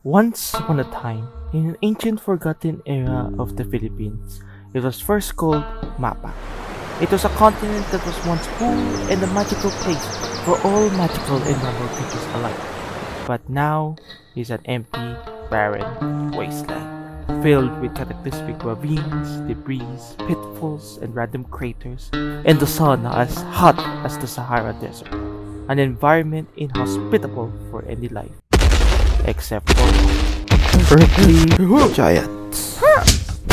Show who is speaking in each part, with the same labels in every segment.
Speaker 1: Once upon a time, in an ancient forgotten era of the Philippines, it was first called Mapa. It was a continent that was once cool and a magical place for all magical and normal creatures alike. But now is an empty, barren wasteland, filled with cataclysmic ravines, debris, pitfalls, and random craters, and the sun as hot as the Sahara Desert. An environment inhospitable for any life, except for earthly giants.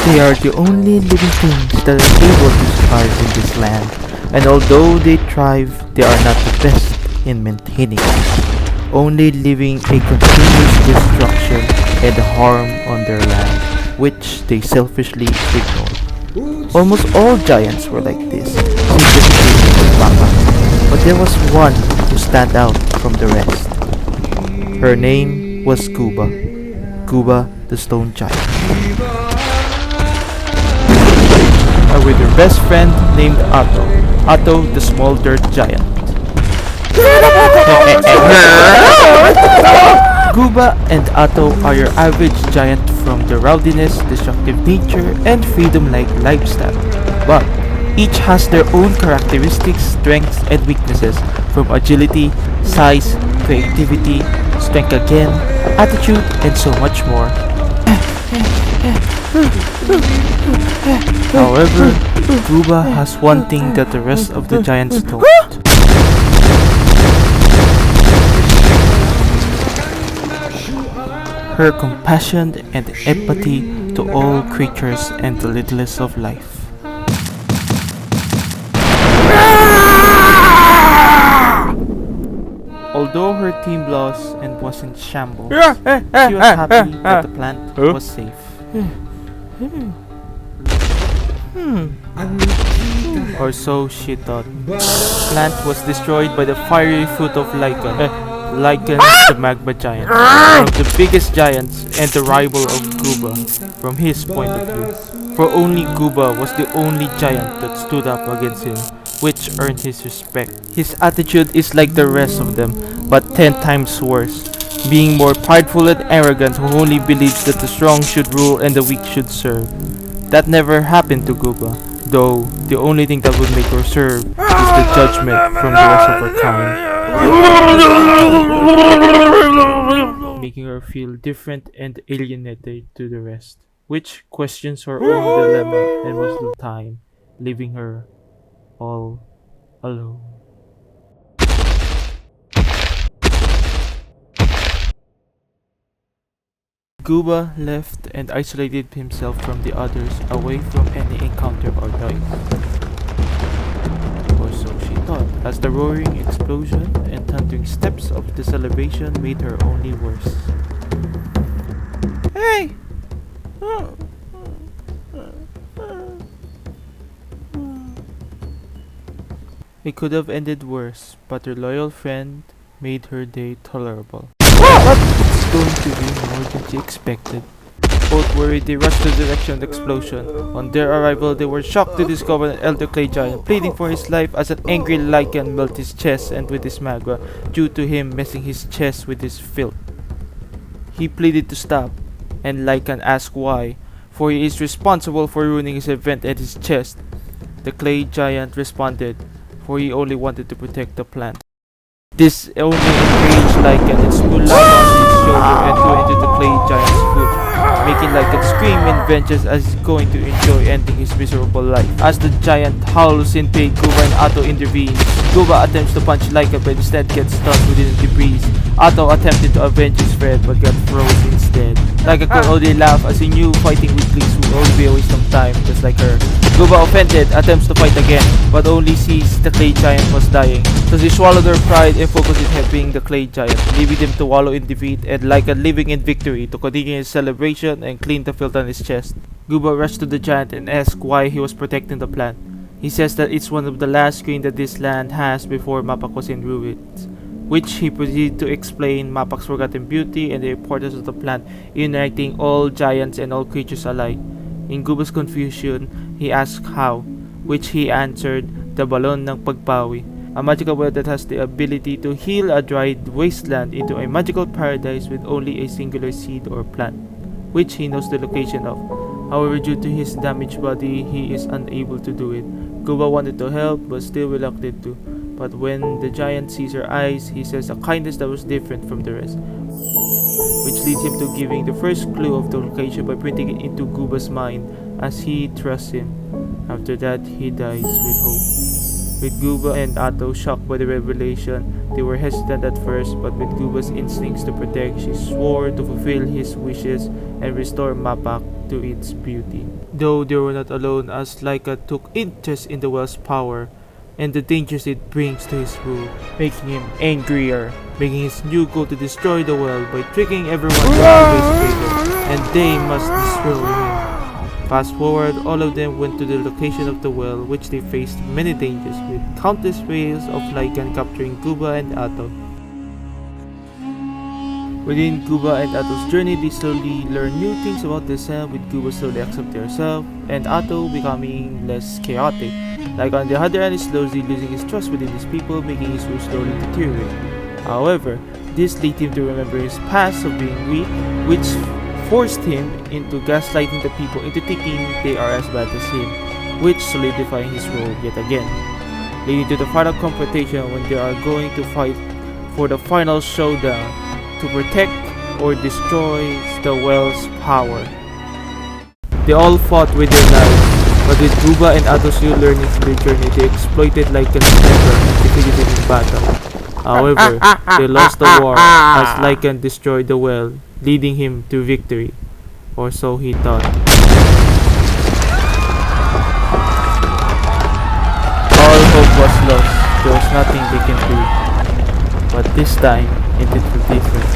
Speaker 1: They are the only living things that are able to survive in this land, and although they thrive, they are not the best in maintaining it, only living a continuous destruction and harm on their land, which they selfishly ignore. Almost all giants were like this, since the beginning of Mapa, but there was one who stand out from the rest. Her name was Kuba the Stone Giant. With her best friend named Atto the Small Dirt Giant. Kuba and Atto are your average giant from their rowdiness, destructive nature, and freedom-like lifestyle. But each has their own characteristics, strengths, and weaknesses, from agility, size, creativity, strength again, attitude, and so much more. However, Kuba has one thing that the rest of the giants don't. Her compassion and empathy to all creatures and the littlest of life. Although her team lost and was in shambles, she was happy that the plant was safe. Or so she thought. The plant was destroyed by the fiery foot of Lycan, the magma giant, one of the biggest giants and the rival of Kuba from his point of view. For only Kuba was the only giant that stood up against him, which earned his respect. His attitude is like the rest of them, but 10 times worse, being more prideful and arrogant, who only believes that the strong should rule and the weak should serve. That never happened to Kuba, though the only thing that would make her serve is the judgment from the rest of her kind, making her feel different and alienated to the rest, which questions her own dilemma and most of the time, leaving her all alone. Kuba left and isolated himself from the others, away from any encounter or noise. Or so she thought, as the roaring explosion and thundering steps of the celebration made her only worse. Hey! It could have ended worse, but her loyal friend made her day tolerable. But it's going to be more than she expected. Both worried, they rushed to the direction of the explosion. On their arrival, they were shocked to discover an elder clay giant pleading for his life as an angry Lycan melted his chest and with his magma due to him messing his chest with his filth. He pleaded to stop, and Lycan asked why, for he is responsible for ruining his event and his chest. The clay giant responded, for he only wanted to protect the plant. This only enraged Lycan and spewed lava on his shoulder and flew into the clay giant's foot, making Lycan scream in vengeance as he's going to enjoy ending his miserable life. As the giant howls in pain, Kuba and Atto intervene. Kuba attempts to punch Lycan but instead gets stuck within the debris. Atto attempted to avenge his friend but got frozen instead. Lycan could only laugh as he knew fighting weaklings would only be a waste of time, just like her. Kuba, offended, attempts to fight again, but only sees the clay giant was dying. So she swallowed her pride and focused on helping the clay giant, leaving him to wallow in defeat and Lycan living in victory to continue his celebration and clean the filth on his chest. Kuba rushed to the giant and asked why he was protecting the plant. He says that it's one of the last green that this land has before Mapak was in ruins, which he proceeded to explain Mapak's forgotten beauty and the importance of the plant uniting all giants and all creatures alike. In Kuba's confusion, he asked how, which he answered, the balon ng pagpawi. a magical well that has the ability to heal a dried wasteland into a magical paradise with only a singular seed or plant, which he knows the location of. However, due to his damaged body, he is unable to do it. Guba wanted to help, but still reluctant to. But when the giant sees her eyes, he says a kindness that was different from the rest, which leads him to giving the first clue of the location by printing it into Guba's mind as he trusts him. After that, he dies with hope. With Guba and Ato shocked by the revelation, they were hesitant at first, but with Guba's instincts to protect, she swore to fulfill his wishes and restore Mapak to its beauty. Though they were not alone, as Laika took interest in the well's power and the dangers it brings to his rule, making him angrier, making his new goal to destroy the well by tricking everyone to Guba's favor, and they must destroy him. Fast forward, all of them went to the location of the well, which they faced many dangers, with countless waves of Lycan capturing Guba and Ato. Within Guba and Ato's journey, they slowly learn new things about themselves, with Guba slowly accepting herself, and Ato becoming less chaotic. Like on the other hand, is slowly losing his trust within his people, making his rule slowly deteriorate. However, this led him to remember his past of being weak, which forced him into gaslighting the people into thinking they are as bad as him, which solidifying his role yet again, leading to the final confrontation when they are going to fight for the final showdown to protect or destroy the well's power. They all fought with their lives, but with Guba and Ato's new learnings in their journey, they exploited Lycan's temper and defeated him in battle. However, they lost the war as Lycan destroyed the well, leading him to victory, or so he thought. All hope was lost, there was nothing they can do. But this time, it will be different.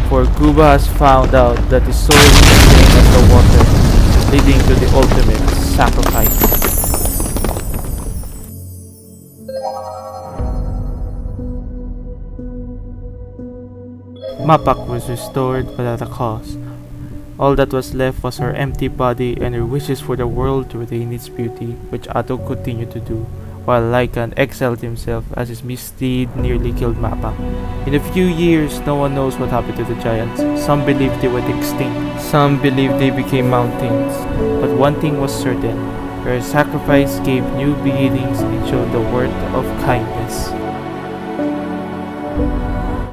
Speaker 1: For Guba has found out that his soul is the same as the water, leading to the ultimate sacrifice. Mapak was restored, but at a cost. All that was left was her empty body and her wishes for the world to retain its beauty, which Ato continued to do, while Lycan exiled himself as his misdeed nearly killed Mapak. In a few years, no one knows what happened to the giants. Some believe they went extinct, some believe they became mountains. But one thing was certain, her sacrifice gave new beginnings and showed the worth of kindness.